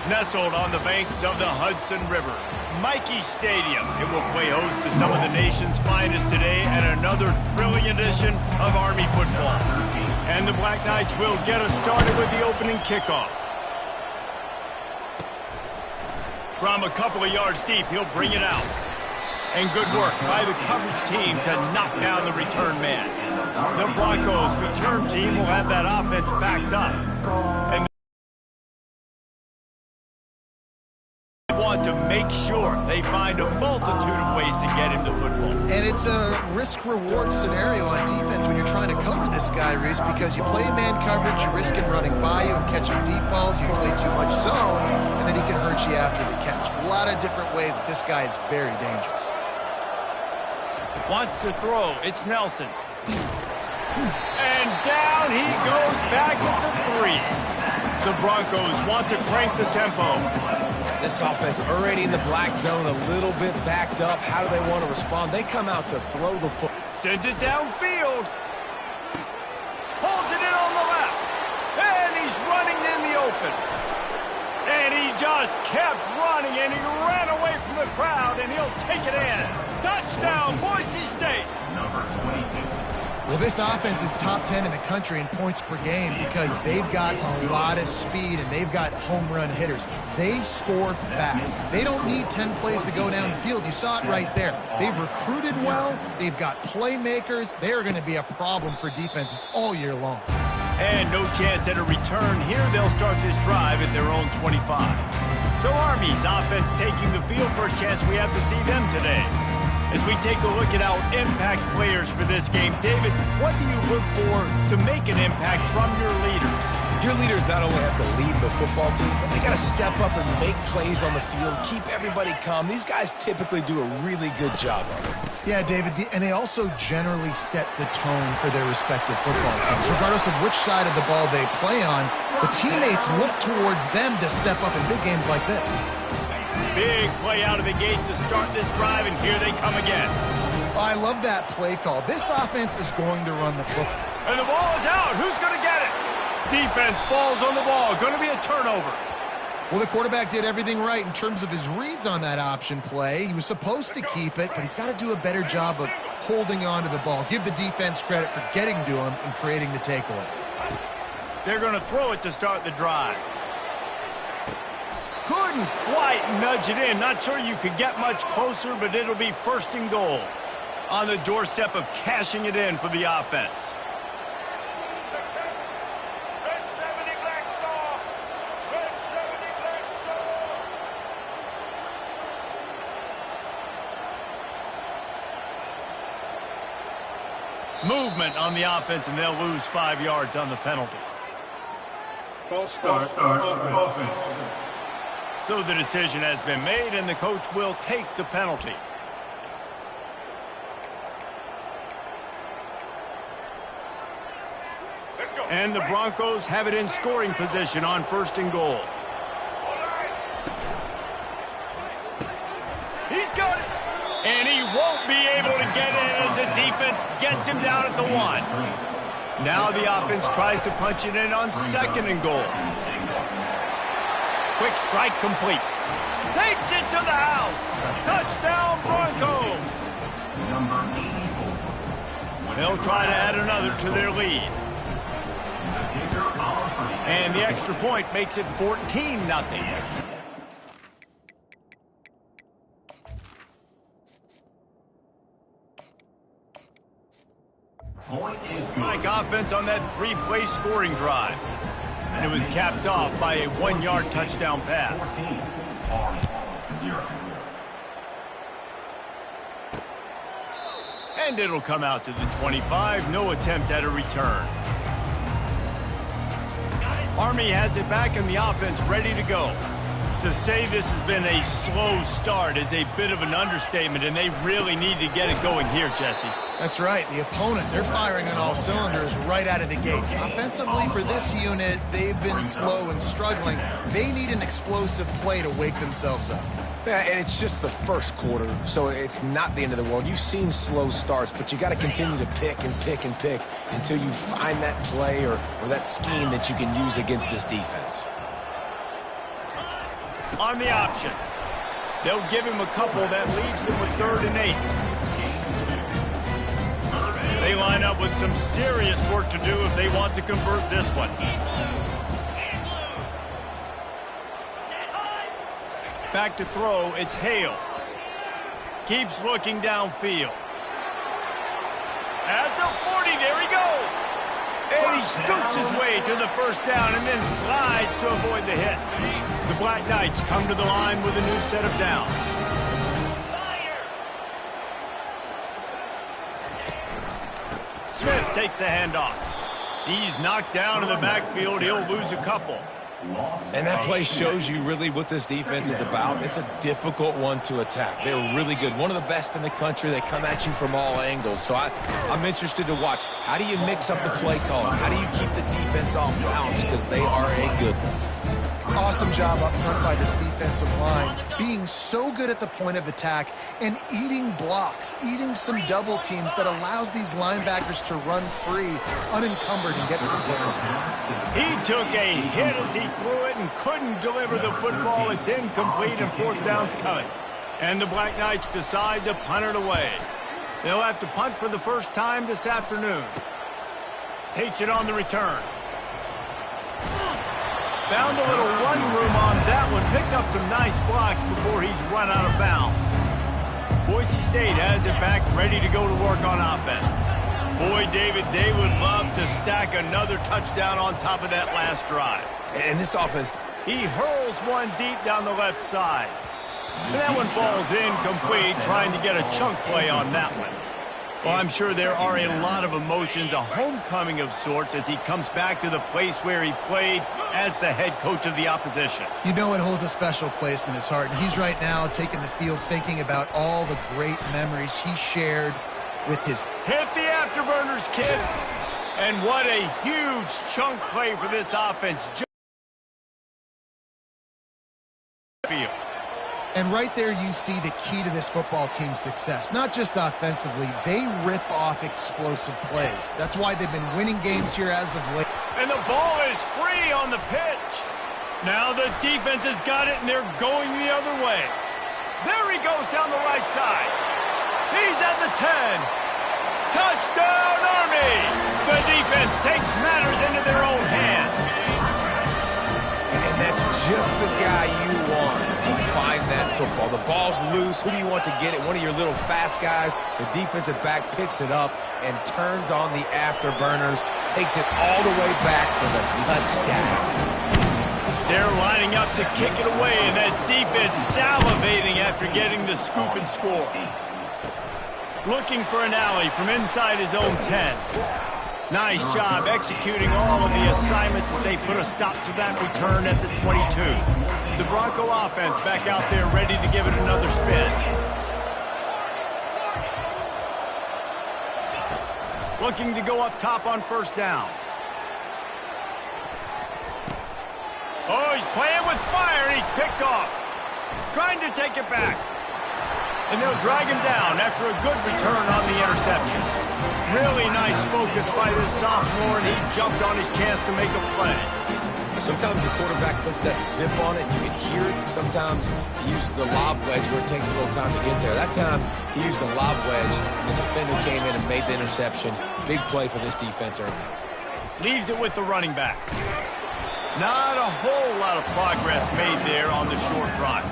Nestled on the banks of the Hudson River, Michie Stadium, it will play host to some of the nation's finest today at another thrilling edition of Army football. And the Black Knights will get us started with the opening kickoff. From a couple of yards deep, he'll bring it out. And good work by the coverage team to knock down the return man. The Broncos return team will have that offense backed up. And want to make sure they find a multitude of ways to get him the football. And it's a risk-reward scenario on defense when you're trying to cover this guy, Reese, because you play man coverage, you risk him running by you and catching deep balls, you play too much zone, and then he can hurt you after the catch. A lot of different ways that this guy is very dangerous. Wants to throw. It's Nelson. And down he goes back at the 3. The Broncos want to crank the tempo. This offense already in the black zone, a little bit backed up. How do they want to respond? They come out to throw the football. Sends it downfield. Holds it in on the left. And he's running in the open. And he just kept running, and he ran away from the crowd, and he'll take it in. Touchdown, Boise State. Number 22. Well, this offense is top 10 in the country in points per game because they've got a lot of speed and they've got home run hitters. They score fast. They don't need 10 plays to go down the field. You saw it right there. They've recruited well. They've got playmakers. They are going to be a problem for defenses all year long. And no chance at a return here. They'll start this drive at their own 25. So Army's offense taking the field for a chance we have to see them today. As we take a look at our impact players for this game, David, what do you look for to make an impact from your leaders? Your leaders not only have to lead the football team, but they got to step up and make plays on the field, keep everybody calm. These guys typically do a really good job of it. Yeah, David, and they also generally set the tone for their respective football teams. Regardless of which side of the ball they play on, the teammates look towards them to step up in big games like this. Big play out of the gate to start this drive, and here they come again. I love that play call. This offense is going to run the football. And the ball is out. Who's going to get it? Defense falls on the ball. Going to be a turnover. Well, the quarterback did everything right in terms of his reads on that option play. He was supposed to keep it, but he's got to do a better job of holding on to the ball. Give the defense credit for getting to him and creating the takeaway. They're going to throw it to start the drive. Couldn't quite nudge it in. Not sure you could get much closer, but it'll be first and goal. On the doorstep of cashing it in for the offense. Movement on the offense, and they'll lose 5 yards on the penalty. False start offense. So the decision has been made, and the coach will take the penalty. And the Broncos have it in scoring position on first and goal. He's got it. And he won't be able to get in as the defense gets him down at the 1. Now the offense tries to punch it in on second and goal. Quick strike complete. Takes it to the house. Touchdown, Broncos. They'll try to add another to their lead. And the extra point makes it 14-0. Mike offense on that 3-play scoring drive. And it was capped off by a 1-yard touchdown pass. And it'll come out to the 25. No attempt at a return. Army has it back and the offense ready to go. To say this has been a slow start is a bit of an understatement, and they really need to get it going here, Jesse. That's right. The opponent, they're firing on all cylinders right out of the gate. Offensively, for this unit, they've been slow and struggling. They need an explosive play to wake themselves up. Yeah, and it's just the first quarter, so it's not the end of the world. You've seen slow starts, but you got to continue to pick and pick and pick until you find that play or that scheme that you can use against this defense. on the option. They'll give him a couple that leaves him with 3rd and 8. They line up with some serious work to do if they want to convert this one. Back to throw, it's Hale. Keeps looking downfield. At the 40, there he goes. And he scoots his way to the 1st down and then slides to avoid the hit. The Black Knights come to the line with a new set of downs. Smith takes the handoff. He's knocked down in the backfield. He'll lose a couple. And that play shows you really what this defense is about. It's a difficult one to attack. They're really good. One of the best in the country. They come at you from all angles. So I'm interested to watch. How do you mix up the play calling? How do you keep the defense off balance? Because they are a good one. Awesome job up front by this defensive line, being so good at the point of attack and eating blocks, eating some double teams that allows these linebackers to run free, unencumbered, and get to the football. He took a hit as he threw it and couldn't deliver the football. It's incomplete and 4th down's coming. And the Black Knights decide to punt it away. They'll have to punt for the first time this afternoon. Takes it on the return. Found a little run room on that one. Picked up some nice blocks before he's run out of bounds. Boise State has it back, ready to go to work on offense. Boy, David, they would love to stack another touchdown on top of that last drive. And this offense, he hurls one deep down the left side. And that one falls incomplete, trying to get a chunk play on that one. Well, I'm sure there are a lot of emotions, a homecoming of sorts, as he comes back to the place where he played as the head coach of the opposition. You know it holds a special place in his heart, and he's right now taking the field thinking about all the great memories he shared with his... Hit the afterburners, kid! And what a huge chunk play for this offense. Field. And right there you see the key to this football team's success. Not just offensively, they rip off explosive plays. That's why they've been winning games here as of late. And the ball is free on the pitch. Now the defense has got it, and they're going the other way. There he goes down the right side. He's at the 10. Touchdown, Army! The defense takes matters into their own hands. and that's just the guy you want to find that football. The ball's loose. Who do you want to get it? One of your little fast guys. The defensive back picks it up and turns on the afterburners, takes it all the way back for the touchdown. They're lining up to kick it away, and that defense salivating after getting the scoop and score. Looking for an alley from inside his own 10. Nice job executing all of the assignments as they put a stop to that return at the 22. The Bronco offense back out there ready to give it another spin. Looking to go up top on first down. Oh, he's playing with fire, and he's picked off. Trying to take it back. And they'll drag him down after a good return on the interception. Really nice focus by this sophomore, and he jumped on his chance to make a play. Sometimes the quarterback puts that zip on it, and you can hear it. Sometimes he uses the lob wedge where it takes a little time to get there. That time, he used the lob wedge, and the defender came in and made the interception. Big play for this defense early. Leaves it with the running back. Not a whole lot of progress made there on the short run.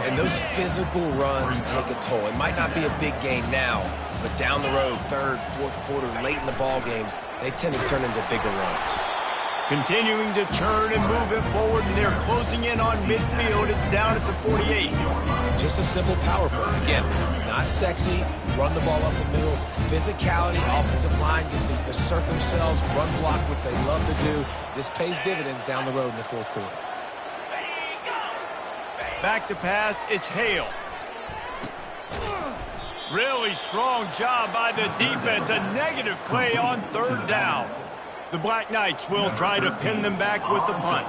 And those physical runs take a toll. It might not be a big gain now, but down the road, third, fourth quarter, late in the ball games, they tend to turn into bigger runs. Continuing to churn and move it forward, and they're closing in on midfield. It's down at the 48. Just a simple power play. Again, not sexy, run the ball up the middle, physicality, offensive line gets to assert themselves, run block, what they love to do. This pays dividends down the road in the fourth quarter. Back to pass, it's Hale. Really strong job by the defense. A negative play on third down. The Black Knights will try to pin them back with the punt.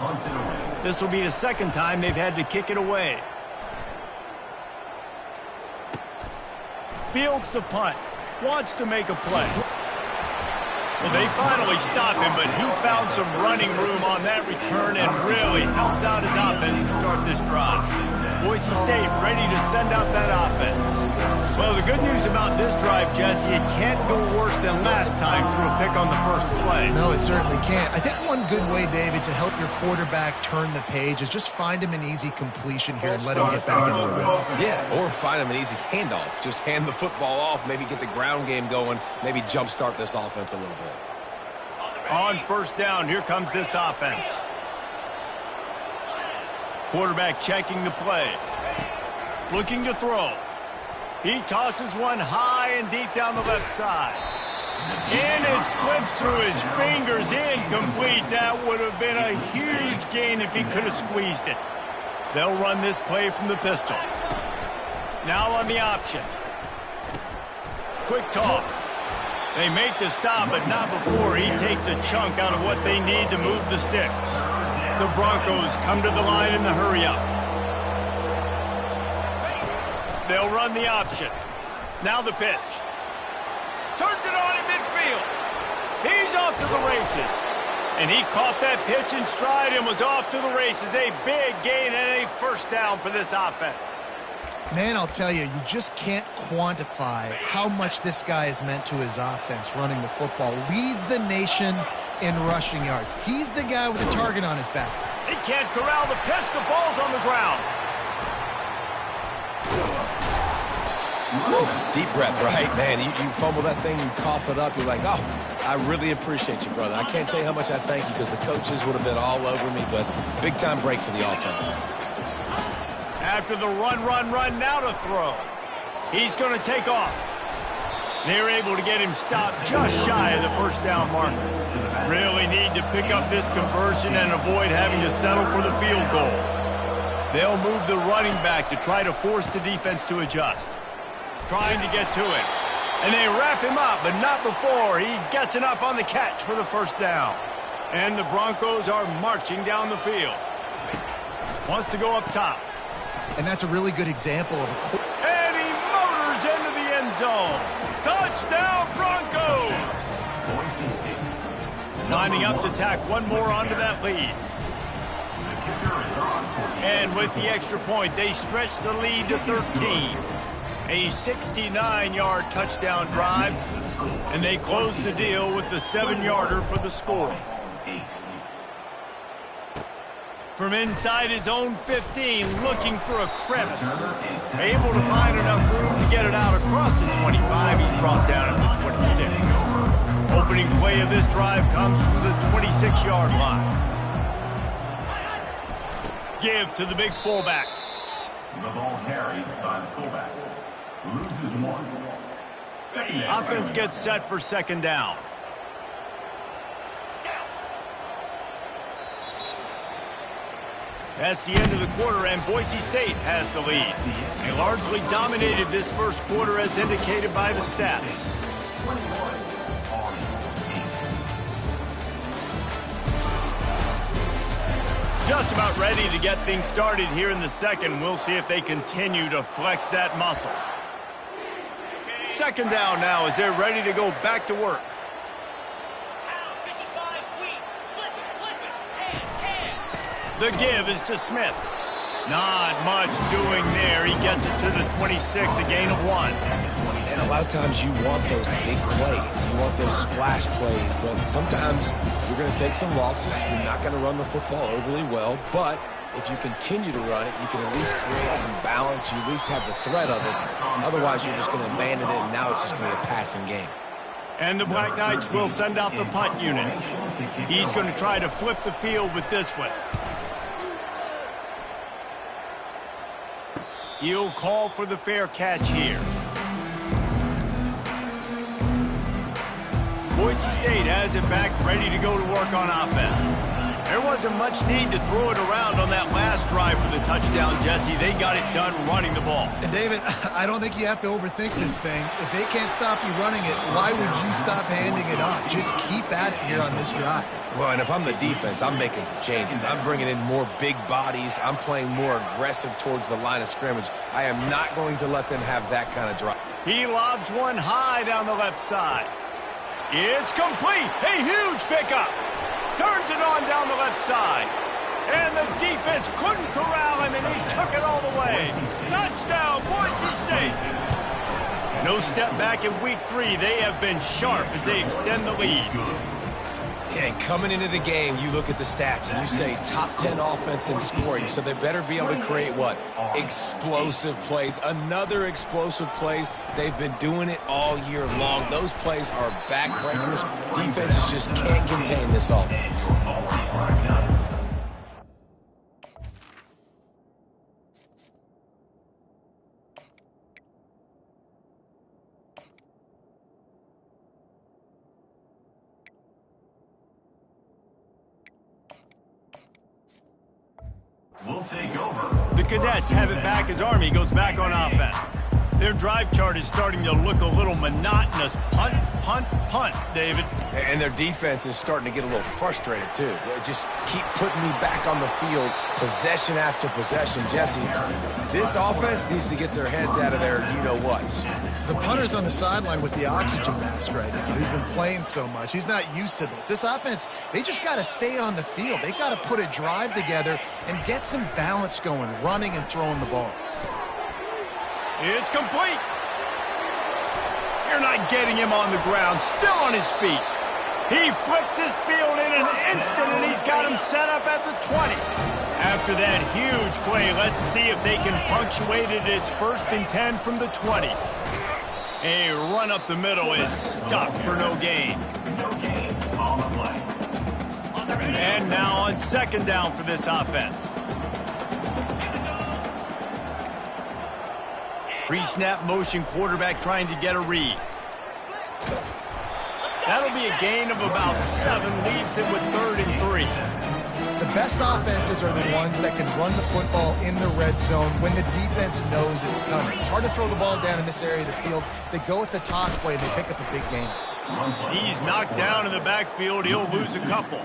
This will be the second time they've had to kick it away. Fields the punt. Wants to make a play. Well, they finally stop him, but he found some running room on that return and really helps out his offense to start this drive. Boise State ready to send out that offense. Well, the good news about this drive, Jesse, it can't go worse than last time through a pick on the first play. No, it certainly can't. I think one good way, David, to help your quarterback turn the page is just find him an easy completion here and let him get back into the rhythm. Yeah, or find him an easy handoff. Just hand the football off, maybe get the ground game going, maybe jumpstart this offense a little bit. On first down, here comes this offense. Quarterback checking the play. Looking to throw. He tosses one high and deep down the left side. And it slips through his fingers, incomplete. That would have been a huge gain if he could have squeezed it. They'll run this play from the pistol. Now on the option. Quick toss. They make the stop, but not before he takes a chunk out of what they need to move the sticks. The Broncos come to the line in the hurry-up. They'll run the option. Now the pitch. Turns it on in midfield. He's off to the races. And he caught that pitch in stride and was off to the races. A big gain and a first down for this offense. Man, I'll tell you, you just can't quantify how much this guy has meant to his offense running the football. Leads the nation in rushing yards. He's the guy with the target on his back. He can't corral the pitch. The ball's on the ground. Woo. Deep breath, right? Man, you fumble that thing, you cough it up, you're like, oh, I really appreciate you, brother. I can't tell you how much I thank you because the coaches would have been all over me, but big-time break for the offense. After the run, now to throw. He's going to take off. They're able to get him stopped just shy of the first down marker. Really need to pick up this conversion and avoid having to settle for the field goal. They'll move the running back to try to force the defense to adjust. Trying to get to him. And they wrap him up, but not before he gets enough on the catch for the first down. And the Broncos are marching down the field. Wants to go up top. And that's a really good example of a... And he motors into the end zone. Touchdown, Broncos! Lining up to tack one more onto that lead. And with the extra point, they stretch the lead to 13. A 69-yard touchdown drive, and they close the deal with the 7-yarder for the score. From inside his own 15, looking for a crevice. Able to find enough room to get it out across the 25. He's brought down at the 26. Opening play of this drive comes from the 26-yard line. Give to the big fullback. The ball carried by the fullback. Loses one. Offense gets set for second down. That's the end of the quarter, and Boise State has the lead. They largely dominated this first quarter as indicated by the stats. Just about ready to get things started here in the second. We'll see if they continue to flex that muscle. Second down now as they're ready to go back to work. The give is to Smith. Not much doing there. He gets it to the 26, a gain of 1. And a lot of times you want those big plays. You want those splash plays, but sometimes you're going to take some losses. You're not going to run the football overly well, but if you continue to run it, you can at least create some balance. You at least have the threat of it. Otherwise, you're just going to abandon it, and now it's just going to be a passing game. And the Black Knights will send out the punt unit. He's going to try to flip the field with this one. He'll call for the fair catch here. Boise State has it back, ready to go to work on offense. There wasn't much need to throw it around on that last drive for the touchdown, Jesse. They got it done running the ball. And David, I don't think you have to overthink this thing. If they can't stop you running it, why would you stop handing it off? Just keep at it here on this drive. Well, and if I'm the defense, I'm making some changes. I'm bringing in more big bodies. I'm playing more aggressive towards the line of scrimmage. I am not going to let them have that kind of drive. He lobs one high down the left side. It's complete. A huge pickup. Turns it on down the left side. And the defense couldn't corral him, and he took it all the way. Touchdown, Boise State. No step back in week 3. They have been sharp as they extend the lead. Yeah, and coming into the game, you look at the stats and you say top 10 offense in scoring, so they better be able to create what? Explosive plays. Another explosive plays. They've been doing it all year long. Those plays are backbreakers. Defenses just can't contain this offense. We'll take over. The Cadets have it back as Army goes back on offense. Their drive chart is starting to look a little monotonous. Punt, punt, punt, David. And their defense is starting to get a little frustrated, too. They just keep putting me back on the field, possession after possession. Jesse, this offense needs to get their heads out of their you-know-whats. The punter's on the sideline with the oxygen mask right now. He's been playing so much. He's not used to this. This offense, they just got to stay on the field. They got to put a drive together and get some balance going, running and throwing the ball. It's complete. You're not getting him on the ground, still on his feet. He flips his field in an instant, and he's got him set up at the 20. After that huge play, let's see if they can punctuate it. It's 1st and 10 from the 20. A run up the middle is stopped for no gain. No gain on the play. And now on 2nd down for this offense. Pre-snap motion quarterback trying to get a read. That'll be a gain of about 7, leaves him with 3rd and 3. The best offenses are the ones that can run the football in the red zone when the defense knows it's coming. It's hard to throw the ball down in this area of the field. They go with the toss play and they pick up a big gain. He's knocked down in the backfield. He'll lose a couple.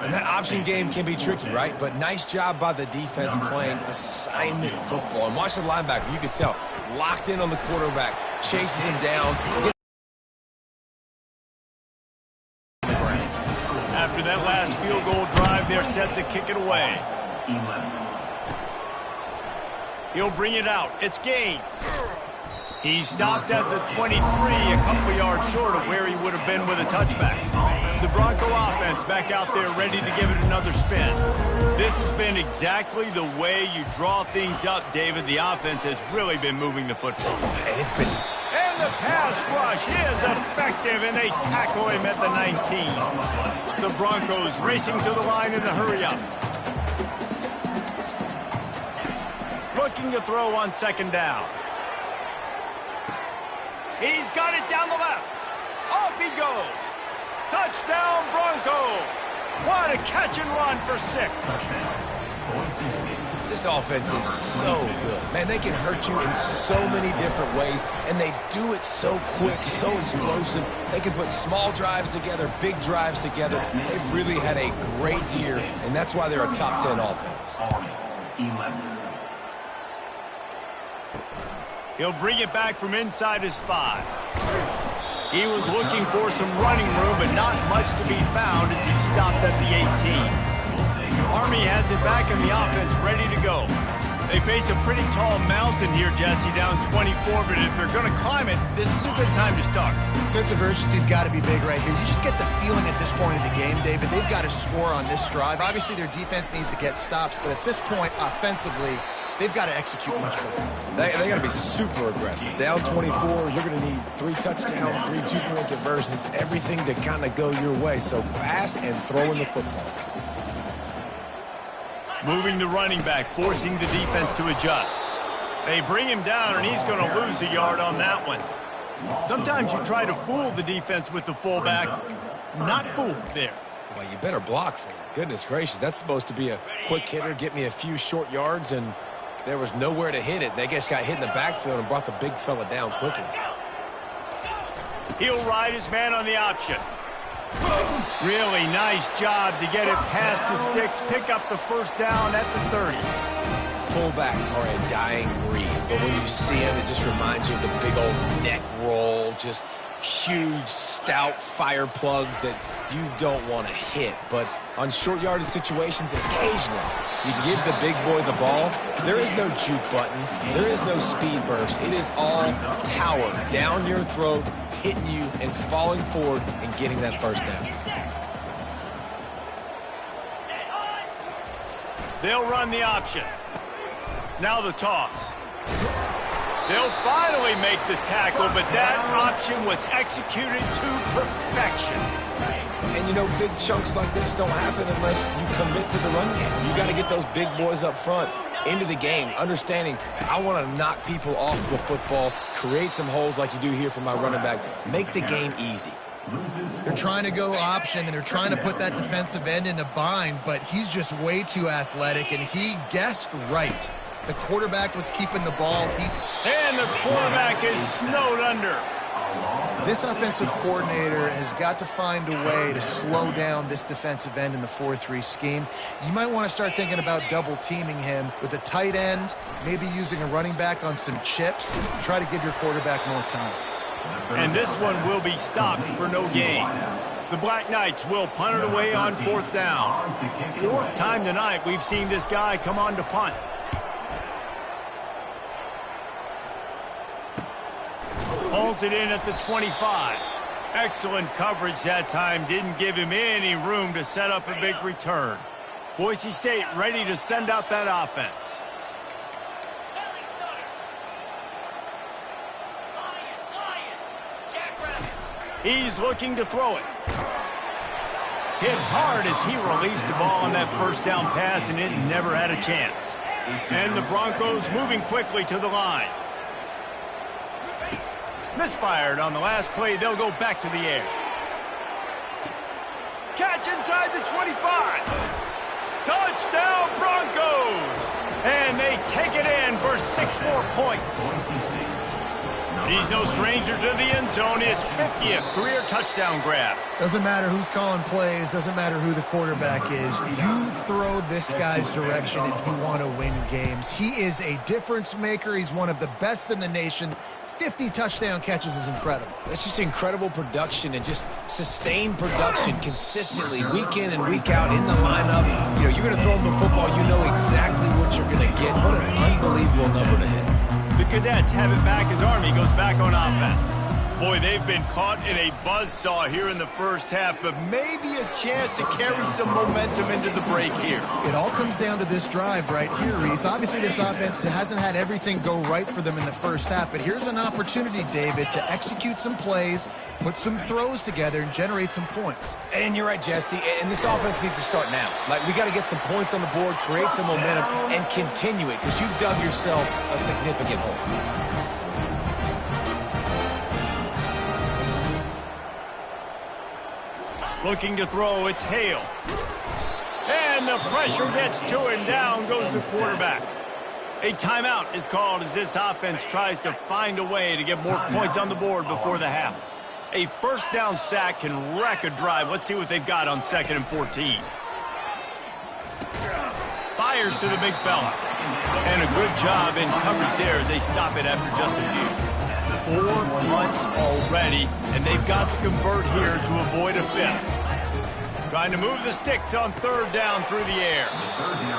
And that option game can be tricky, right? But nice job by the defense playing assignment football. And watch the linebacker. You can tell. Locked in on the quarterback. Chases him down. After that last field goal drive, they're set to kick it away. 11. He'll bring it out. It's Gaines. He stopped at the 23, a couple yards short of where he would have been with a touchback. The Bronco offense back out there ready to give it another spin. This has been exactly the way you draw things up, David. The offense has really been moving the football. And it's been... And the pass rush is effective, and they tackle him at the 19. The Broncos racing to the line in the hurry-up. Looking to throw on 2nd down. He's got it down the left. Off he goes. Touchdown, Broncos. What a catch and run for 6. This offense is so good. Man, they can hurt you in so many different ways, and they do it so quick, so explosive. They can put small drives together, big drives together. They've really had a great year, and that's why they're a top 10 offense. 11. He'll bring it back from inside his 5. He was looking for some running room, but not much to be found as he stopped at the 18. Army has it back in the offense, ready to go. They face a pretty tall mountain here, Jesse, down 24, but if they're going to climb it, this is a good time to start. Sense of urgency's got to be big right here. You just get the feeling at this point of the game, David, they've got to score on this drive. Obviously, their defense needs to get stops, but at this point, offensively, they've got to execute much better. They got to be super aggressive. Down 24, you're going to need 3 touchdowns, 3 two-point conversions, everything to kind of go your way. So fast and throwing the football. Moving the running back, forcing the defense to adjust. They bring him down, and he's going to lose a yard on that one. Sometimes you try to fool the defense with the fullback. Not fooled there. Well, you better block for him. Goodness gracious, that's supposed to be a quick hitter, get me a few short yards, and there was nowhere to hit it. They just got hit in the backfield and brought the big fella down quickly. He'll ride his man on the option. Really nice job to get it past the sticks, pick up the 1st down at the 30. Fullbacks are a dying breed, but when you see them, it just reminds you of the big old neck roll, just huge, stout fire plugs that you don't want to hit. But on short yardage situations, occasionally, you give the big boy the ball. There is no juke button. There is no speed burst. It is all power down your throat, hitting you and falling forward and getting that first down. They'll run the option. Now the toss. They'll finally make the tackle, but that option was executed to perfection. And, you know, big chunks like this don't happen unless you commit to the run game. You got to get those big boys up front into the game, understanding I want to knock people off the football, create some holes like you do here for my running back, make the game easy. They're trying to go option, and they're trying to put that defensive end in a bind, but he's just way too athletic, and he guessed right. The quarterback was keeping the ball. And the quarterback is snowed under. This offensive coordinator has got to find a way to slow down this defensive end in the 4-3 scheme. You might want to start thinking about double teaming him with a tight end, maybe using a running back on some chips. Try to give your quarterback more time. And this one will be stopped for no gain. The Black Knights will punt it away on 4th down. 4th time tonight we've seen this guy come on to punt. Pulls it in at the 25. Excellent coverage that time. Didn't give him any room to set up a big return. Boise State ready to send out that offense. He's looking to throw it. Hit hard as he released the ball on that first down pass, and it never had a chance. And the Broncos moving quickly to the line. Misfired on the last play. They'll go back to the air. Catch inside the 25. Touchdown Broncos! And they take it in for 6 more points. He's no stranger to the end zone. His 50th career touchdown grab. Doesn't matter who's calling plays. Doesn't matter who the quarterback is. You throw this guy's direction if you want to win games. He is a difference maker. He's one of the best in the nation. 50 touchdown catches is incredible. It's just incredible production and just sustained production consistently week in and week out in the lineup. You know, you're going to throw him the football, you know exactly what you're going to get. What an unbelievable number to hit. The Cadets have it back as Army goes back on offense. Boy, they've been caught in a buzzsaw here in the first half, but maybe a chance to carry some momentum into the break here. It all comes down to this drive right here, Reese. Obviously, this offense hasn't had everything go right for them in the first half, but here's an opportunity, David, to execute some plays, put some throws together, and generate some points. And you're right, Jesse, and this offense needs to start now. Like, we got to get some points on the board, create some momentum, and continue it, because you've dug yourself a significant hole. Looking to throw, it's Hale. And the pressure gets to him. Down goes the quarterback. A timeout is called as this offense tries to find a way to get more points on the board before the half. A first down sack can wreck a drive. Let's see what they've got on 2nd and 14. Fires to the big fella. And a good job in coverage there as they stop it after just a few. 4 punts already, and they've got to convert here to avoid a 5th. Trying to move the sticks on 3rd down through the air.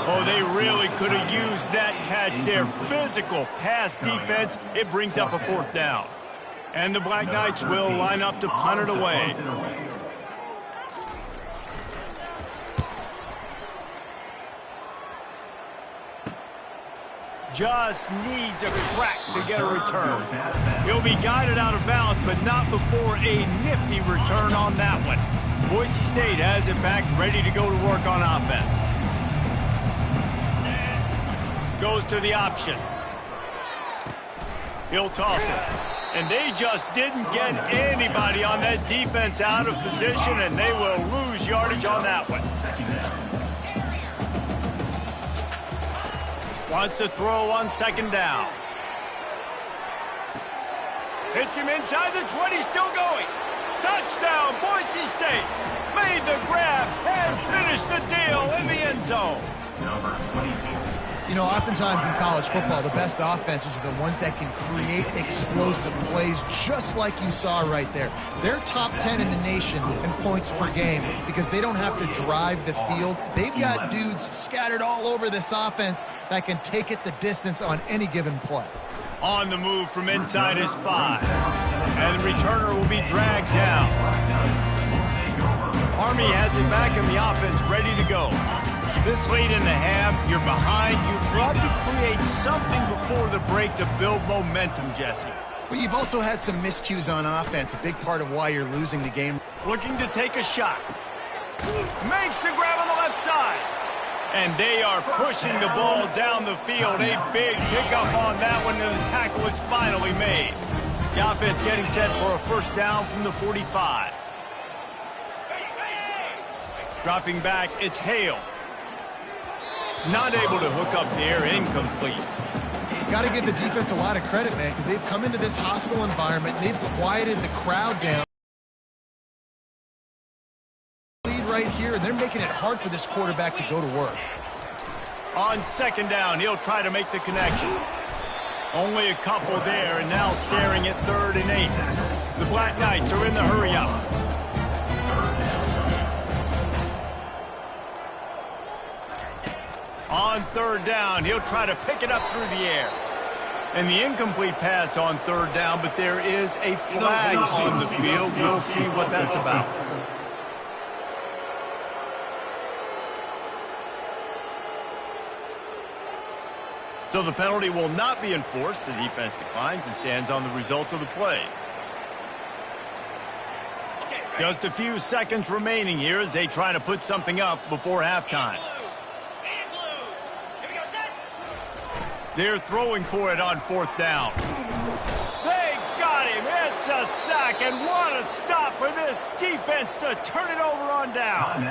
Oh, they really could have used that catch there. Physical pass defense. It brings up a 4th down. And the Black Knights will line up to punt it away. Just needs a crack to get a return. He'll be guided out of bounds, but not before a nifty return on that one. Boise State has it back, ready to go to work on offense. Goes to the option. He'll toss it. And they just didn't get anybody on that defense out of position, and they will lose yardage on that one. Wants to throw on 2nd down. Hits him inside the 20, still going. Touchdown, Boise State. Made the grab and finished the deal in the end zone. Number 22. You know, oftentimes in college football, the best offenses are the ones that can create explosive plays, just like you saw right there. They're top 10 in the nation in points per game because they don't have to drive the field. They've got dudes scattered all over this offense that can take it the distance on any given play. On the move from inside his 5. And the returner will be dragged down. Army has it back in the offense, ready to go. This late in the half, you're behind. You'd love to create something before the break to build momentum, Jesse. But you've also had some miscues on offense, a big part of why you're losing the game. Looking to take a shot. Makes the grab on the left side. And they are pushing the ball down the field. A big pickup on that one, and the tackle is finally made. The offense getting set for a first down from the 45. Dropping back, it's Hale. Not able to hook up here, incomplete. Got to give the defense a lot of credit, man, because they've come into this hostile environment. They've quieted the crowd down. Lead right here, and they're making it hard for this quarterback to go to work. On second down, he'll try to make the connection. Only a couple there, and now staring at 3rd and 8. The Black Knights are in the hurry-up. On 3rd down, he'll try to pick it up through the air. And the incomplete pass on 3rd down, but there is a flag on the field. We'll see what that's about. So the penalty will not be enforced. The defense declines and stands on the result of the play. Just a few seconds remaining here as they try to put something up before halftime. They're throwing for it on 4th down. They got him. It's a sack, and what a stop for this defense to turn it over on down.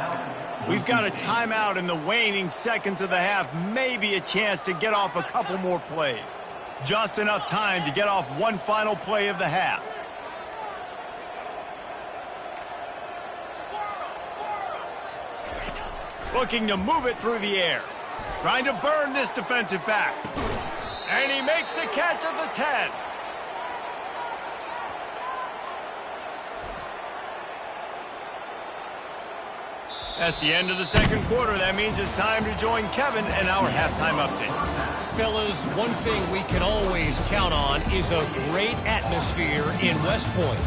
We've got a timeout in the waning seconds of the half. Maybe a chance to get off a couple more plays. Just enough time to get off one final play of the half. Looking to move it through the air. Trying to burn this defensive back. And he makes the catch at the 10. That's the end of the second quarter. That means it's time to join Kevin in our halftime update. Fellas, one thing we can always count on is a great atmosphere in West Point.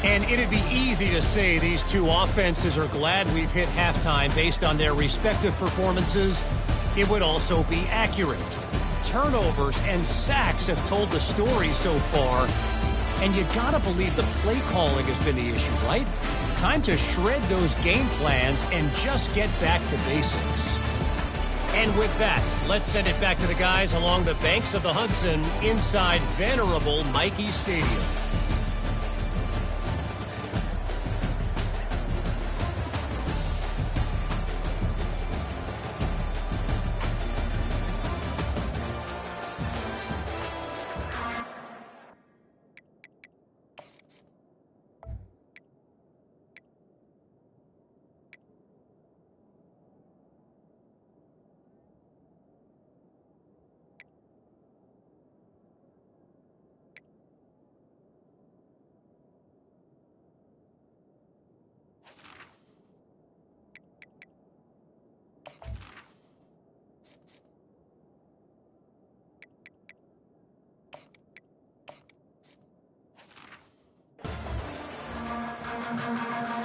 And it'd be easy to say these two offenses are glad we've hit halftime based on their respective performances. It would also be accurate. Turnovers and sacks have told the story so far. And you gotta believe the play calling has been the issue, right? Time to shred those game plans and just get back to basics. And with that, let's send it back to the guys along the banks of the Hudson inside venerable Michie Stadium.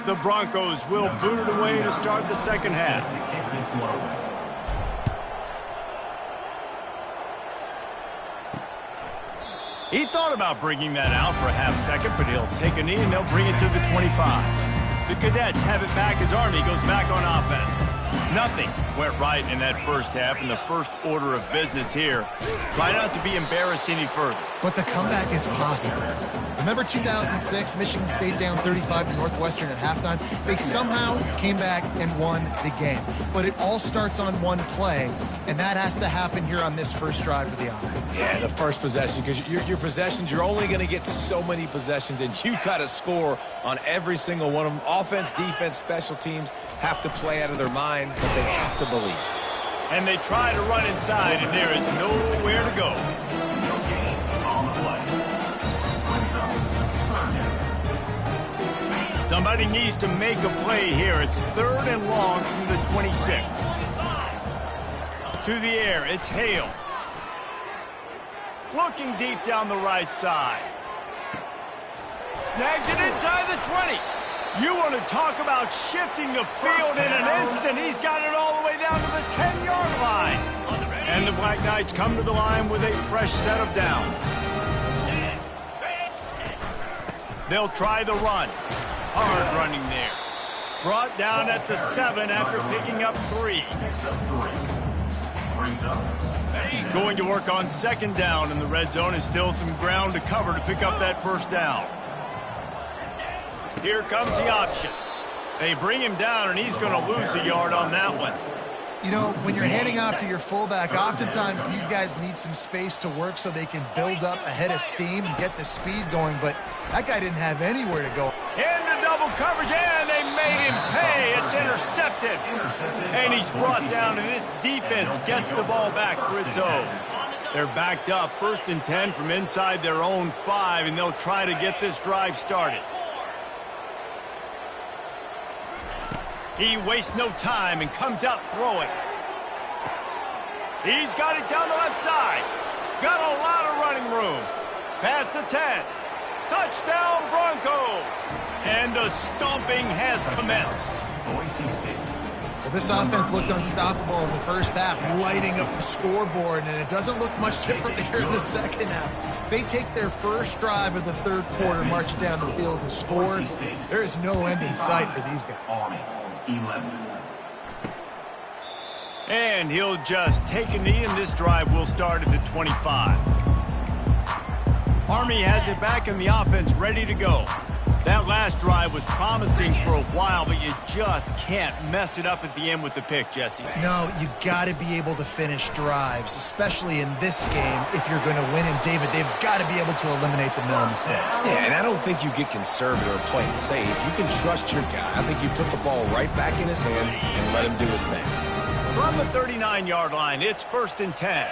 The Broncos will boot it away to start the second half. He thought about bringing that out for a half second, but he'll take a knee and they'll bring it to the 25. The Cadets have it back as Army goes back on offense. Nothing went right in that first half, and the first order of business here. Try not to be embarrassed any further. But the comeback is possible. Remember 2006, Michigan State down 35 to Northwestern at halftime? They somehow came back and won the game. But it all starts on one play, and that has to happen here on this first drive for the offense. Yeah, the first possession, because your possessions, you're only going to get so many possessions, and you got to score on every single one of them. Offense, defense, special teams have to play out of their mind, but they have to believe. And they try to run inside, and there is nowhere to go. No gain on the play. Brings up third down. Somebody needs to make a play here. It's 3rd and long from the 26. To the air, it's Hale. Looking deep down the right side. Snags it inside the 20. You want to talk about shifting the field in an instant. He's got it all the way down to the 10-yard line. And the Black Knights come to the line with a fresh set of downs. They'll try the run. Hard running there. Brought down at the 7 after picking up 3. Going to work on 2nd down in the red zone, and still some ground to cover to pick up that 1st down. Here comes the option. They bring him down, and he's going to lose a yard on that one. You know, when you're handing off to your fullback, oftentimes these guys need some space to work so they can build up a head of steam and get the speed going, but that guy didn't have anywhere to go. Into double coverage, and they made him pay. It's intercepted. And he's brought down, and this defense gets the ball back for its own. They're backed up, 1st and 10 from inside their own 5, and they'll try to get this drive started. He wastes no time and comes out throwing. He's got it down the left side. Got a lot of running room. Past the 10. Touchdown Broncos. And the stomping has commenced. Well, this offense looked unstoppable in the 1st half, lighting up the scoreboard, and it doesn't look much different here in the 2nd half. They take their first drive of the 3rd quarter, march down the field, and score. There is no end in sight for these guys. 11. And he'll just take a knee, and this drive will start at the 25. Army has it back in the offense, ready to go. That last drive was promising for a while, but you just can't mess it up at the end with the pick, Jesse. No, you got to be able to finish drives, especially in this game if you're going to win. And, David, they've got to be able to eliminate the middle mistakes. Yeah, and I don't think you get conservative or play it safe. You can trust your guy. I think you put the ball right back in his hands and let him do his thing. From the 39-yard line, it's 1st and 10.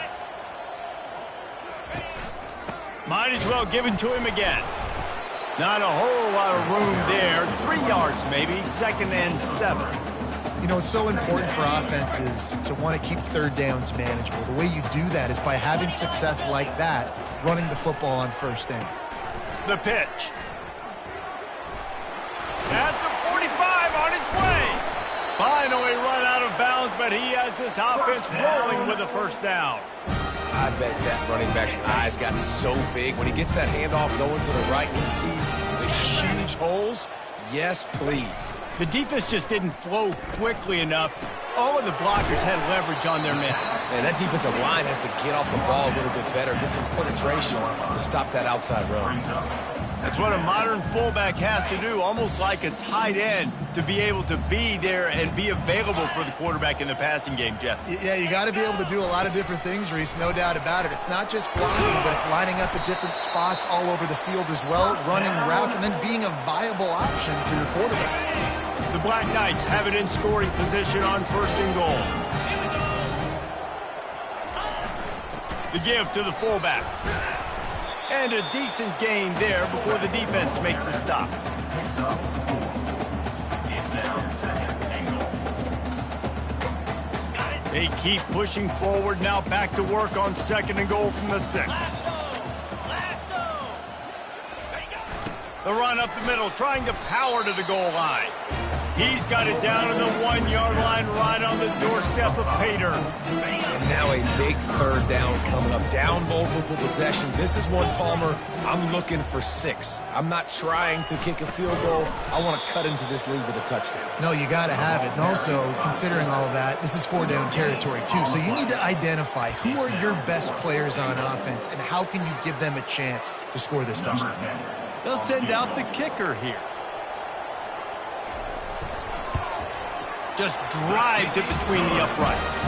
Might as well give it to him again. Not a whole lot of room there. 3 yards maybe, 2nd and 7. You know, it's so important for offenses to want to keep 3rd downs manageable. The way you do that is by having success like that, running the football on 1st down. The pitch. At the 45 on its way. Finally run out of bounds, but he has this offense rolling with a 1st down. I bet that running back's eyes got so big. When he gets that handoff going to the right, he sees the huge holes. Yes, please. The defense just didn't flow quickly enough. All of the blockers had leverage on their men. Man, that defensive line has to get off the ball a little bit better, get some penetration to stop that outside run. That's what a modern fullback has to do, almost like a tight end, to be able to be there and be available for the quarterback in the passing game, Jeff. Yeah, you got to be able to do a lot of different things, Reese, no doubt about it. It's not just blocking, but it's lining up at different spots all over the field as well, running routes, and then being a viable option for your quarterback. The Black Knights have it in scoring position on 1st and goal. The give to the fullback. And a decent gain there before the defense makes the stop. They keep pushing forward, now back to work on 2nd and goal from the 6. The run up the middle, trying to power to the goal line. He's got it down to the 1-yard line, right on the doorstep of Pater. And now a big 3rd down coming up. Down multiple possessions. This is one, Palmer, I'm looking for 6. I'm not trying to kick a field goal. I want to cut into this lead with a touchdown. No, you got to have it. And also, considering all of that, this is 4-down territory, too. So you need to identify who are your best players on offense and how can you give them a chance to score this touchdown. They'll send out the kicker here. Just drives it between the uprights.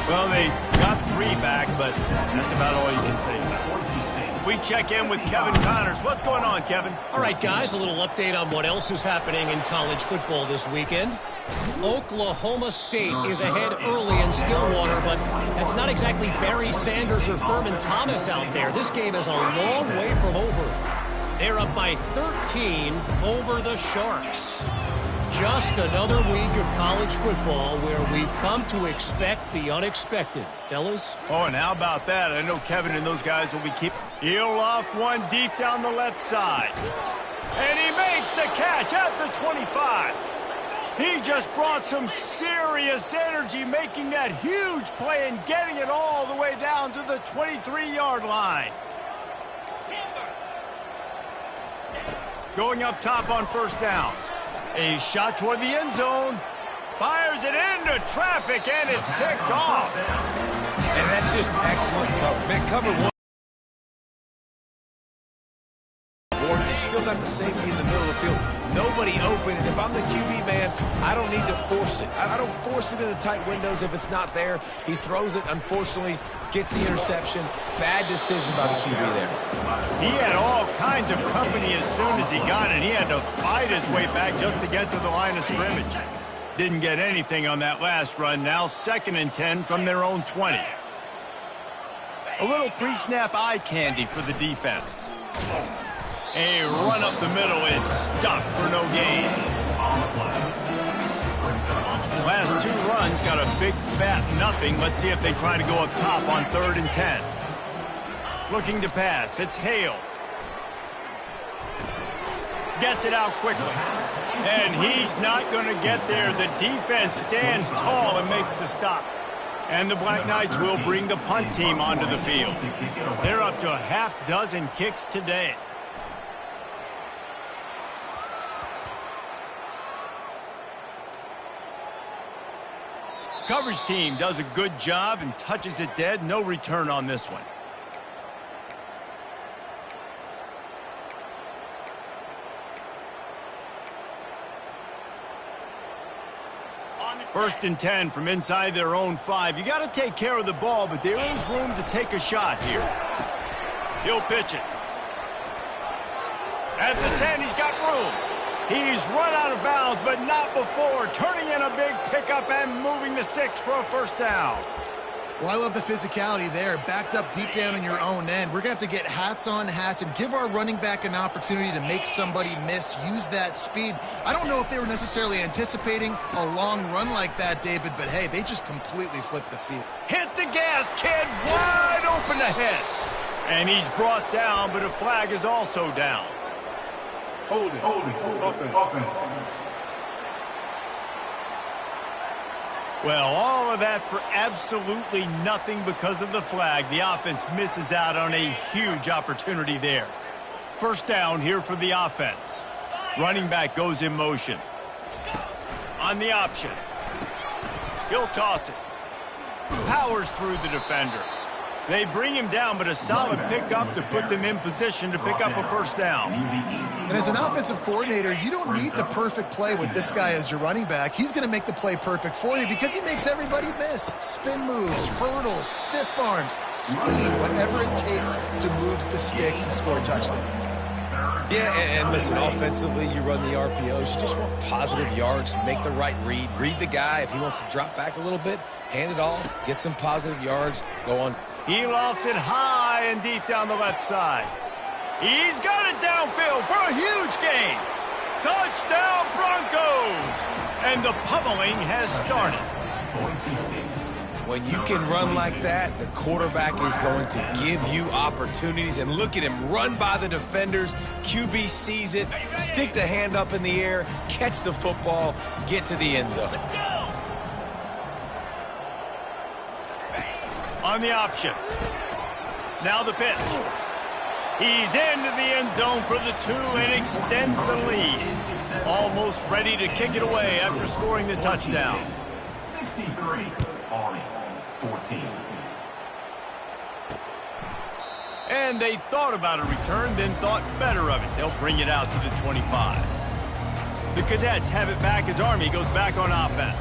Well, they got 3 back, but that's about all you can say about it. We check in with Kevin Connors. What's going on, Kevin? All right, guys, a little update on what else is happening in college football this weekend. Oklahoma State is ahead early in Stillwater, but that's not exactly Barry Sanders or Thurman Thomas out there. This game is a long way from over. They're up by 13 over the Sharks. Just another week of college football where we've come to expect the unexpected. Fellas? Oh, and how about that? I know Kevin and those guys will be keeping. He'll loft one deep down the left side. And he makes the catch at the 25. He just brought some serious energy making that huge play and getting it all the way down to the 23-yard line. Going up top on first down. A shot toward the end zone. Fires it into traffic, and it's picked off. And that's just excellent coverage. Man, cover one. They still got the safety in the middle of the field. Nobody open, and if I'm the QB man, I don't need to force it. I don't force it in the tight windows if it's not there. He throws it, unfortunately, gets the interception. Bad decision by the QB there. He had all kinds of company as soon as he got it. He had to fight his way back just to get to the line of scrimmage. Didn't get anything on that last run. Now 2nd and 10 from their own 20. A little pre-snap eye candy for the defense. A run up the middle is stuck for no gain. Last 2 runs got a big fat nothing. Let's see if they try to go up top on 3rd and 10. Looking to pass. It's Hale. Gets it out quickly. And he's not going to get there. The defense stands tall and makes the stop. And the Black Knights will bring the punt team onto the field. They're up to a half-dozen kicks today. Coverage team does a good job and touches it dead. No return on this one. First and 10 from inside their own 5. You got to take care of the ball, but there is room to take a shot here. He'll pitch it. At the 10, he's got room. He's run out of bounds, but not before. Turning in a big pickup and moving the sticks for a first down. Well, I love the physicality there. Backed up deep down in your own end. We're going to have to get hats on hats and give our running back an opportunity to make somebody miss, use that speed. I don't know if they were necessarily anticipating a long run like that, David, but hey, they just completely flipped the field. Hit the gas, kid. Wide open ahead. And he's brought down, but a flag is also down. Hold it. Open. Well, all of that for absolutely nothing because of the flag. The offense misses out on a huge opportunity there. First down here for the offense. Running back goes in motion. On the option. He'll toss it. Powers through the defender. They bring him down, but a solid pickup to put them in position to pick up a first down. And as an offensive coordinator, you don't need the perfect play with this guy as your running back. He's going to make the play perfect for you because he makes everybody miss. Spin moves, hurdles, stiff arms, speed, whatever it takes to move the sticks and score touchdowns. Yeah, and listen, offensively, you run the RPOs. You just want positive yards, make the right read. Read the guy. If he wants to drop back a little bit, hand it off, get some positive yards, go on. He lofts it high and deep down the left side. He's got it downfield for a huge gain. Touchdown, Broncos! And the pummeling has started. When you can run like that, the quarterback is going to give you opportunities. And look at him run by the defenders. QB sees it, stick the hand up in the air, catch the football, get to the end zone. Let's go! On the option. Now the pitch. He's into the end zone for the 2 and extends the lead. Almost ready to kick it away after scoring the touchdown. 63, Army, 14. And they thought about a return, then thought better of it. They'll bring it out to the 25. The Cadets have it back as Army goes back on offense.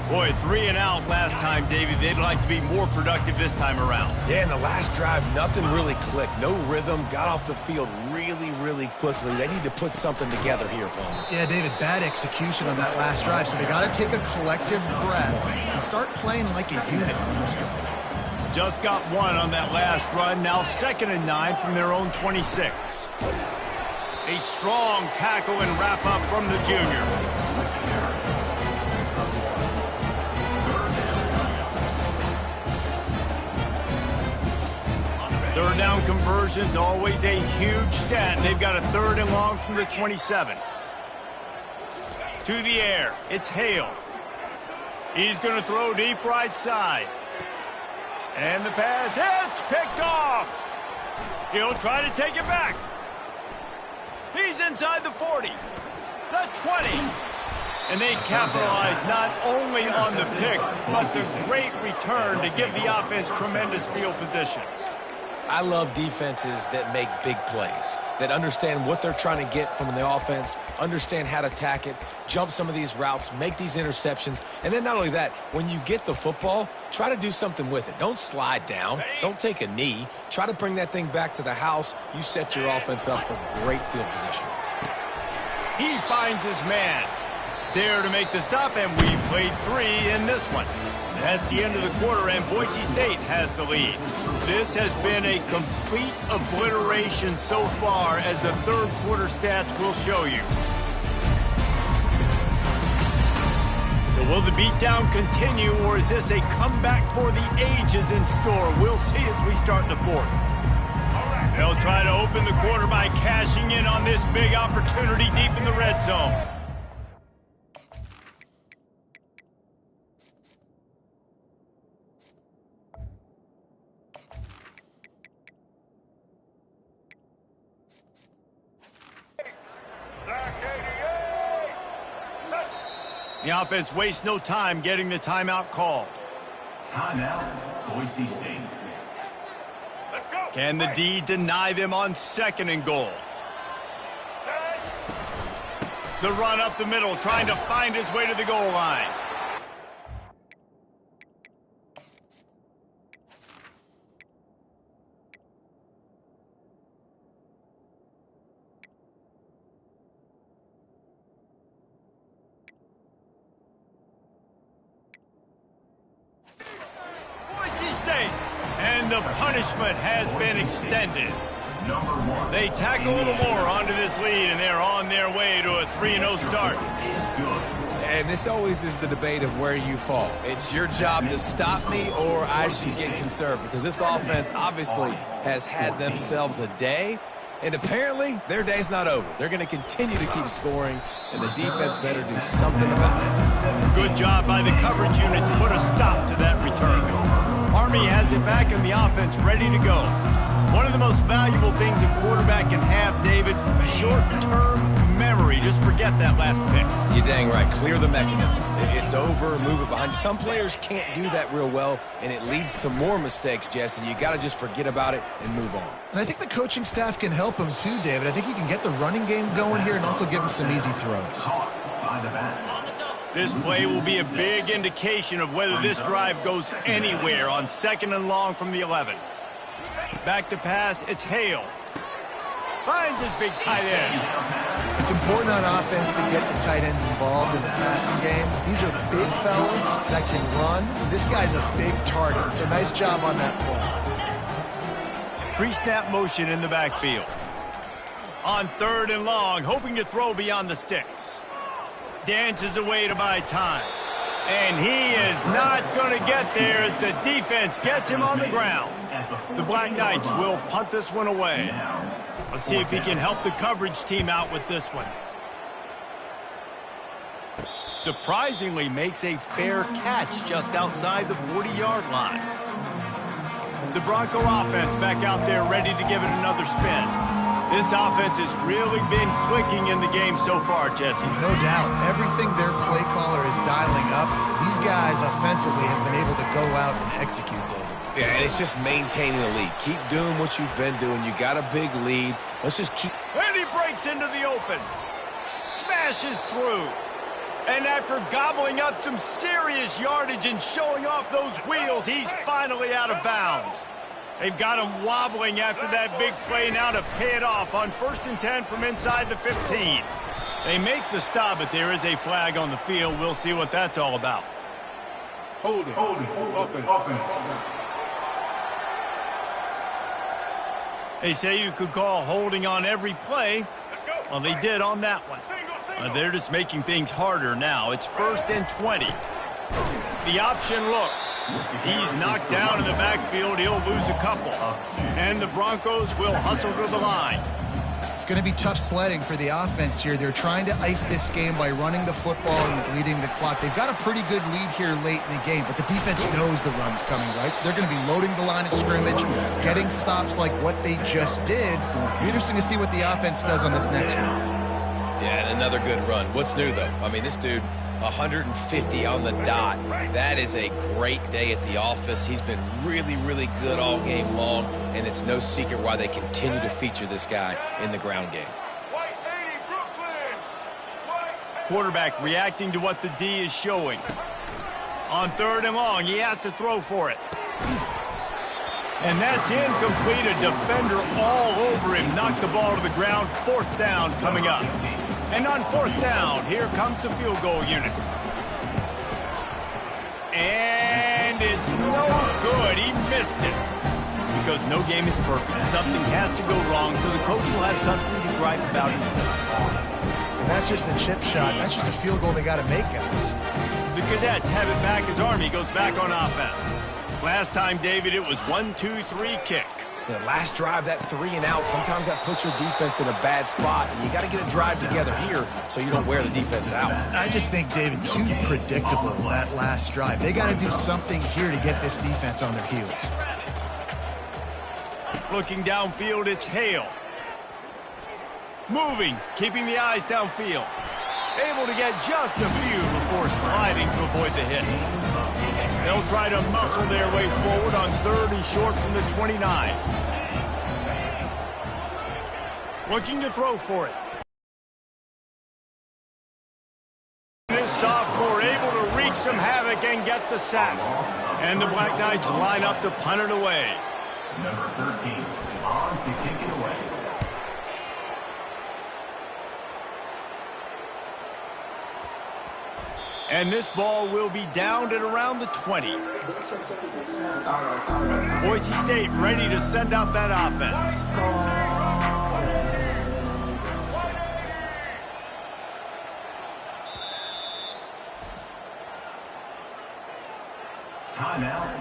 Boy, 3 and out last time, David. They'd like to be more productive this time around. Yeah, in the last drive, nothing really clicked. No rhythm, got off the field really, really quickly. They need to put something together here, Paul. Yeah, David, bad execution on that last drive, so they got to take a collective breath and start playing like a unit on this drive. Just got one on that last run, now 2nd and 9 from their own 26. A strong tackle and wrap-up from the junior. Third down conversion's always a huge stat. They've got a 3rd and long from the 27. To the air, it's Hale. He's going to throw deep right side. And the pass hits, picked off. He'll try to take it back. He's inside the 40, the 20. And they capitalize not only on the pick, but the great return to give the offense tremendous field position. I love defenses that make big plays, that understand what they're trying to get from the offense, understand how to attack it, jump some of these routes, make these interceptions, and then not only that, when you get the football, try to do something with it. Don't slide down. Don't take a knee. Try to bring that thing back to the house. You set your offense up for great field position. He finds his man. There to make the stop, and we played 3 in this one. That's the end of the quarter, and Boise State has the lead. This has been a complete obliteration so far, as the third quarter stats will show you. So will the beatdown continue, or is this a comeback for the ages in store? We'll see as we start the fourth. They'll try to open the quarter by cashing in on this big opportunity deep in the red zone. The offense wastes no time getting the timeout called. Timeout, Boise State. Let's go. Can the D deny them on 2nd and goal? The run up the middle, trying to find his way to the goal line. And the punishment has been extended. They tack a little more onto this lead, and they're on their way to a 3-0 start. And this always is the debate of where you fall. It's your job to stop me, or I should get conserved, because this offense obviously has had themselves a day, and apparently their day's not over. They're going to continue to keep scoring, and the defense better do something about it. Good job by the coverage unit to put a stop to that return. Army has it back in the offense, ready to go. One of the most valuable things a quarterback can have, David, short-term memory. Just forget that last pick. You're dang right. Clear the mechanism. It's over, move it behind you. Some players can't do that real well, and it leads to more mistakes, Jesse. You got to just forget about it and move on. And I think the coaching staff can help him too, David. I think you can get the running game going here and also give him some easy throws. By the back. This play will be a big indication of whether this drive goes anywhere on 2nd and long from the 11. Back to pass, it's Hale. Finds his big tight end. It's important on offense to get the tight ends involved in the passing game. These are big fellas that can run. This guy's a big target, so nice job on that play. Pre-snap motion in the backfield. On 3rd and long, hoping to throw beyond the sticks. Dances away to buy time. And he is not going to get there as the defense gets him on the ground. The Black Knights will punt this one away. Let's see if he can help the coverage team out with this one. Surprisingly makes a fair catch just outside the 40-yard line. The Bronco offense back out there ready to give it another spin. This offense has really been clicking in the game so far, Jesse. No doubt. Everything their play caller is dialing up, these guys offensively have been able to go out and execute them. Yeah, and it's just maintaining the lead. Keep doing what you've been doing. You got a big lead. Let's just keep... And he breaks into the open. Smashes through. And after gobbling up some serious yardage and showing off those wheels, he's finally out of bounds. They've got him wobbling after that big play now to pay it off on 1st and 10 from inside the 15. They make the stop, but there is a flag on the field. We'll see what that's all about. Holding, offense. They say you could call holding on every play. Well, they did on that one. They're just making things harder now. It's 1st and 20. The option look. He's knocked down in the backfield. He'll lose a couple. And the Broncos will hustle to the line. It's going to be tough sledding for the offense here. They're trying to ice this game by running the football and bleeding the clock. They've got a pretty good lead here late in the game, but the defense knows the run's coming, right? So they're going to be loading the line of scrimmage, getting stops like what they just did. It'll be interesting to see what the offense does on this next one. Yeah, and another good run. What's new, though? I mean, this dude, 150 on the dot. That is a great day at the office. He's been really, really good all game long, and it's no secret why they continue to feature this guy in the ground game. Quarterback reacting to what the D is showing. On 3rd and long, he has to throw for it. And that's incomplete. A defender all over him. Knocked the ball to the ground. 4th down coming up. And on 4th down, here comes the field goal unit. And it's no good. He missed it. Because no game is perfect. Something has to go wrong, so the coach will have something to gripe about himself. And that's just the chip shot. That's just a field goal they got to make, guys. The Cadets have it back as Army goes back on offense. Last time, David, it was 1-2-3 kick. The last drive, that 3 and out, sometimes that puts your defense in a bad spot. And you got to get a drive together here so you don't wear the defense out. I just think, David, too predictable, that last drive. They got to do something here to get this defense on their heels. Looking downfield, it's Hale. Moving, keeping the eyes downfield. Able to get just a few before sliding to avoid the hits. They'll try to muscle their way forward on 3rd and short from the 29. Looking to throw for it. This sophomore able to wreak some havoc and get the sack. And the Black Knights line up to punt it away. Number 13, on to kick it away. And this ball will be downed at around the 20. Boise State ready to send out that offense. Timeout.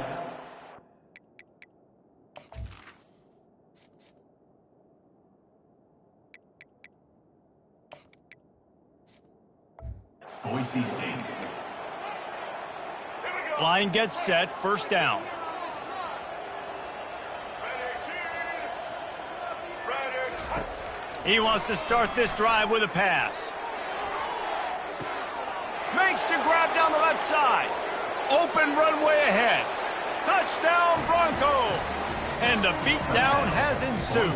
Boise State. Line gets set, 1st down. He wants to start this drive with a pass. Makes the grab down the left side. Open runway ahead. Touchdown Broncos. And the beatdown has ensued.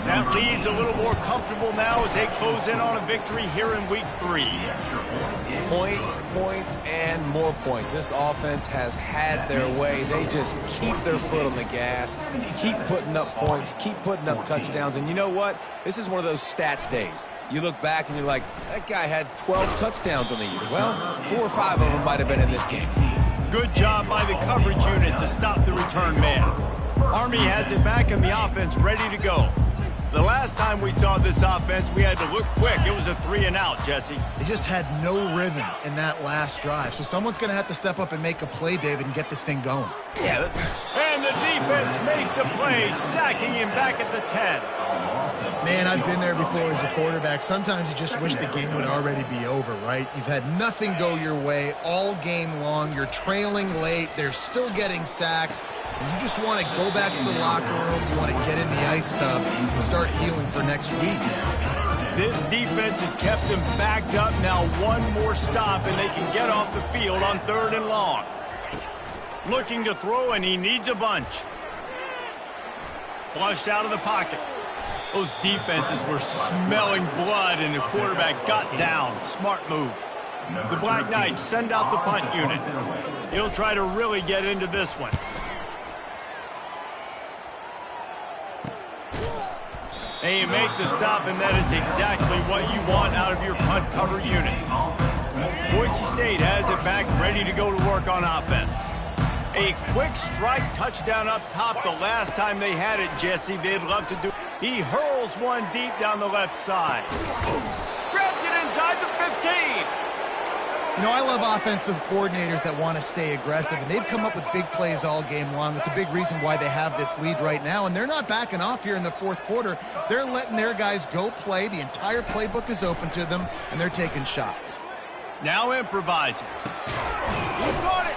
That leads a little more comfortable now as they close in on a victory here in week 3. Points, points, and more points. This offense has had their way. They just keep their foot on the gas, keep putting up points, keep putting up touchdowns. And you know what? This is one of those stats days. You look back and you're like, that guy had 12 touchdowns on the year. Well, 4 or 5 of them might have been in this game. Good job by the coverage unit to stop the return man. Army has it back and the offense ready to go. The last time we saw this offense, we had to look quick. It was a 3 and out, Jesse. They just had no rhythm in that last drive. So someone's going to have to step up and make a play, David, and get this thing going. Yeah. And the defense makes a play, sacking him back at the 10. Man, I've been there before as a quarterback. Sometimes you just wish the game would already be over, right? You've had nothing go your way all game long. You're trailing late. They're still getting sacks. And you just want to go back to the locker room. You want to get in the ice tub and start healing for next week. This defense has kept them backed up. Now one more stop, and they can get off the field on 3rd and long. Looking to throw, and he needs a bunch. Flushed out of the pocket. Those defenses were smelling blood, and the quarterback got down. Smart move. The Black Knights send out the punt unit. He'll try to really get into this one. And you make the stop, and that is exactly what you want out of your punt cover unit. Boise State has it back, ready to go to work on offense. A quick strike touchdown up top the last time they had it, Jesse. They'd love to do. He hurls one deep down the left side. Grabs it inside the 15. You know, I love offensive coordinators that want to stay aggressive, and they've come up with big plays all game long. It's a big reason why they have this lead right now, and they're not backing off here in the fourth quarter. They're letting their guys go play. The entire playbook is open to them, and they're taking shots. Now improvising. He caught it.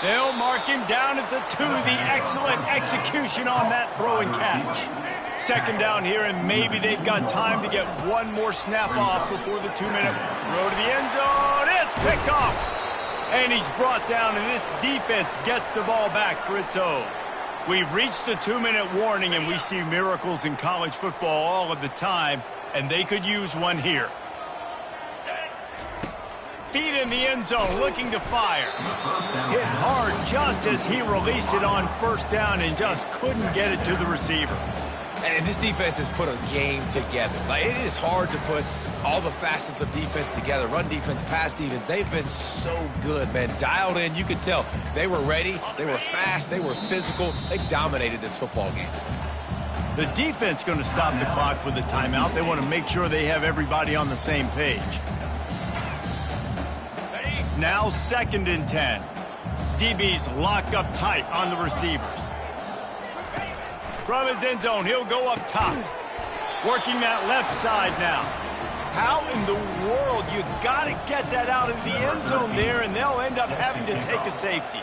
They'll mark him down at the 2. The excellent execution on that throw and catch. Second down here, and maybe they've got time to get one more snap off before the 2-minute throw to the end zone. It's picked off. And he's brought down, and this defense gets the ball back for its own. We've reached the 2-minute warning, and we see miracles in college football all of the time, and they could use one here. Feet in the end zone, looking to fire. Hit hard just as he released it on first down and just couldn't get it to the receiver. And this defense has put a game together. Like, it is hard to put all the facets of defense together. Run defense, pass defense. They've been so good, man. Dialed in. You could tell they were ready. They were fast. They were physical. They dominated this football game. The defense going to stop the clock with a timeout. They want to make sure they have everybody on the same page. Now 2nd and 10. DB's locked up tight on the receivers. From his end zone, he'll go up top. Working that left side now. How in the world? You got to get that out of the end zone there, and they'll end up having to take a safety.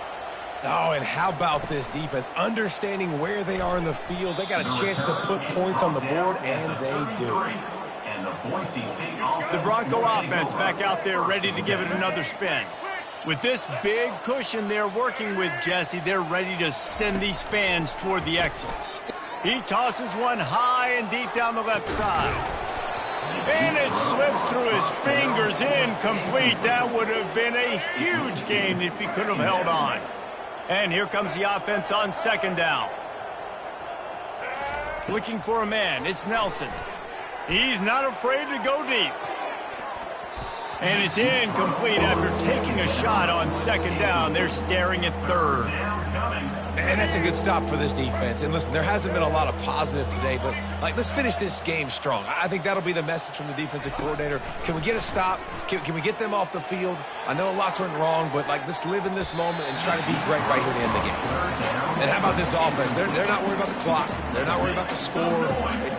Oh, and how about this defense? Understanding where they are in the field. They got a chance to put points on the board, and they do. The Bronco offense back out there ready to give it another spin. With this big cushion they're working with, Jesse, they're ready to send these fans toward the exits. He tosses one high and deep down the left side. And it slips through his fingers, incomplete. That would have been a huge gain if he could have held on. And here comes the offense on 2nd down. Looking for a man, it's Nelson. He's not afraid to go deep. And it's incomplete after taking a shot on 2nd down. They're staring at 3rd. And that's a good stop for this defense. And listen, there hasn't been a lot of positive today, but let's finish this game strong. I think that'll be the message from the defensive coordinator. Can we get a stop? Can we get them off the field? I know lots went wrong, but let's live in this moment and try to be great right here to end the game. And how about this offense? They're not worried about the clock. They're not worried about the score.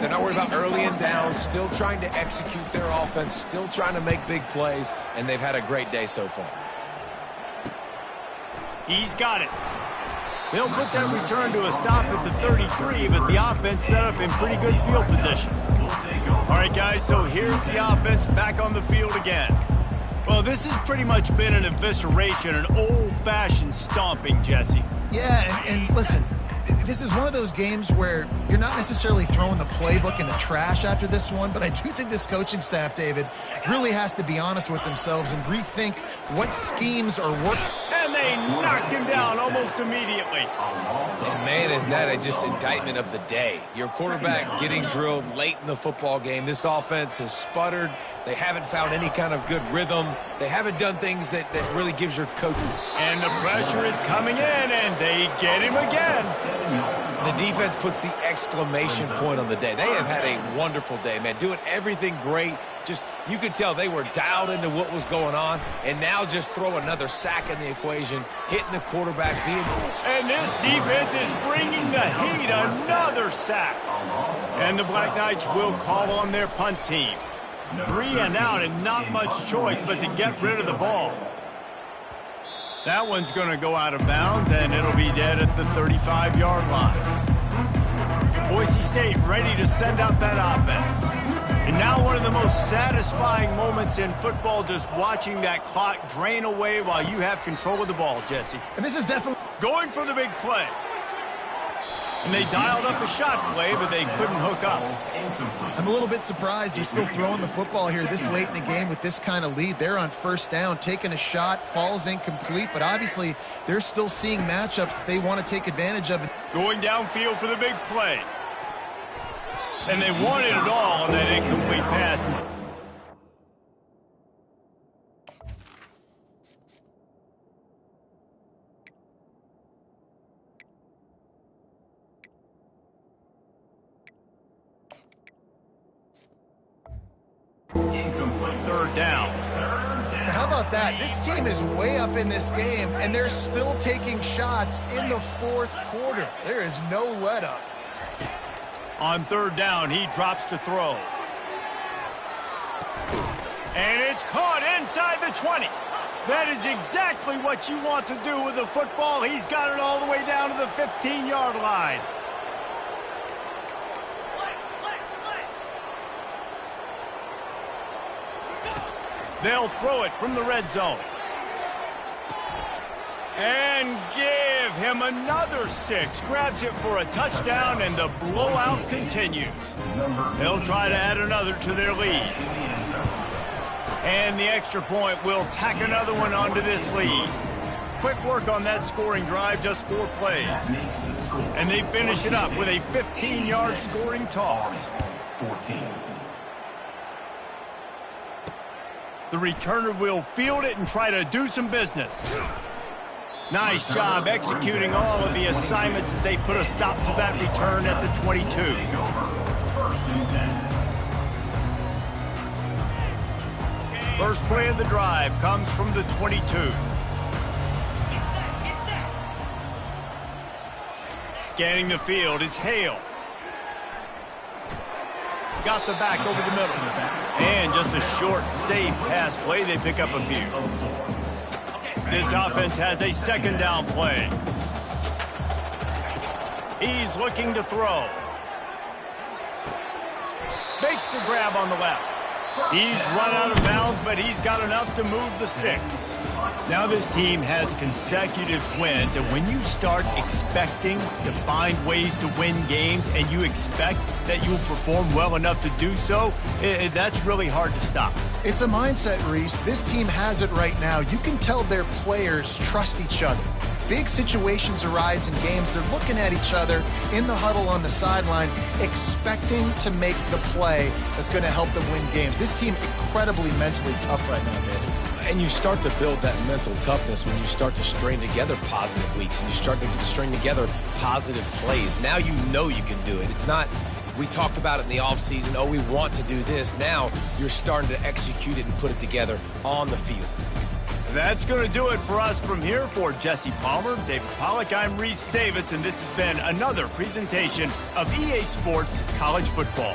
They're not worried about early and down. Still trying to execute their offense. Still trying to make big plays. And they've had a great day so far. He's got it. They'll put that return to a stop at the 33, but the offense set up in pretty good field position. All right, guys, so here's the offense back on the field again. Well, this has pretty much been an evisceration, an old-fashioned stomping, Jesse. Yeah, and listen, this is one of those games where you're not necessarily throwing the playbook in the trash after this one, but I do think this coaching staff, David, really has to be honest with themselves and rethink what schemes are working. And they knocked him down almost immediately. And man, is that just indictment of the day. Your quarterback getting drilled late in the football game. This offense has sputtered. They haven't found any kind of good rhythm. They haven't done things that really gives your coach. And the pressure is coming in, and they get him again. The defense puts the exclamation point on the day. They have had a wonderful day, man. Doing everything great. Just, you could tell they were dialed into what was going on, and now just throw another sack in the equation, hitting the quarterback, And this defense is bringing the heat, another sack. And the Black Knights will call on their punt team. 3 and out, and not much choice but to get rid of the ball. That one's going to go out of bounds, and it'll be dead at the 35-yard line. Boise State ready to send out that offense. And now one of the most satisfying moments in football, just watching that clock drain away while you have control of the ball, Jesse. And this is definitely going for the big play. And they dialed up a shot play, but they couldn't hook up. I'm a little bit surprised they're still throwing the football here this late in the game with this kind of lead. They're on 1st down, taking a shot, falls incomplete, but obviously they're still seeing matchups that they want to take advantage of. Going downfield for the big play. And they wanted it all on that incomplete pass. Incomplete. Third down. How about that? This team is way up in this game, and they're still taking shots in the fourth quarter. There is no let-up. On third down, he drops to throw. And it's caught inside the 20. That is exactly what you want to do with the football. He's got it all the way down to the 15-yard line. They'll throw it from the red zone. And give him another 6. Grabs it for a touchdown, and the blowout continues. They'll try to add another to their lead. And the extra point will tack another one onto this lead. Quick work on that scoring drive, just 4 plays. And they finish it up with a 15-yard scoring toss. 14. The returner will field it and try to do some business. Nice job executing all of the assignments as they put a stop to that return at the 22. First play of the drive comes from the 22. Scanning the field, it's Hale. Got the back over the middle. And just a short, safe pass play. They pick up a few. This offense has a second down play. He's looking to throw. Makes the grab on the left. He's run out of bounds, but he's got enough to move the sticks. Now this team has consecutive wins, and when you start expecting to find ways to win games and you expect that you'll perform well enough to do so, that's really hard to stop. It's a mindset, Reese. This team has it right now. You can tell their players trust each other. Big situations arise in games. They're looking at each other in the huddle on the sideline, expecting to make the play that's going to help them win games. This team incredibly mentally tough right now, David. And you start to build that mental toughness when you start to string together positive weeks and you start to string together positive plays. Now you know you can do it. It's not, we talked about it in the offseason, oh, we want to do this. Now you're starting to execute it and put it together on the field. That's going to do it for us from here. For Jesse Palmer, David Pollack, I'm Reese Davis, and this has been another presentation of EA Sports College Football.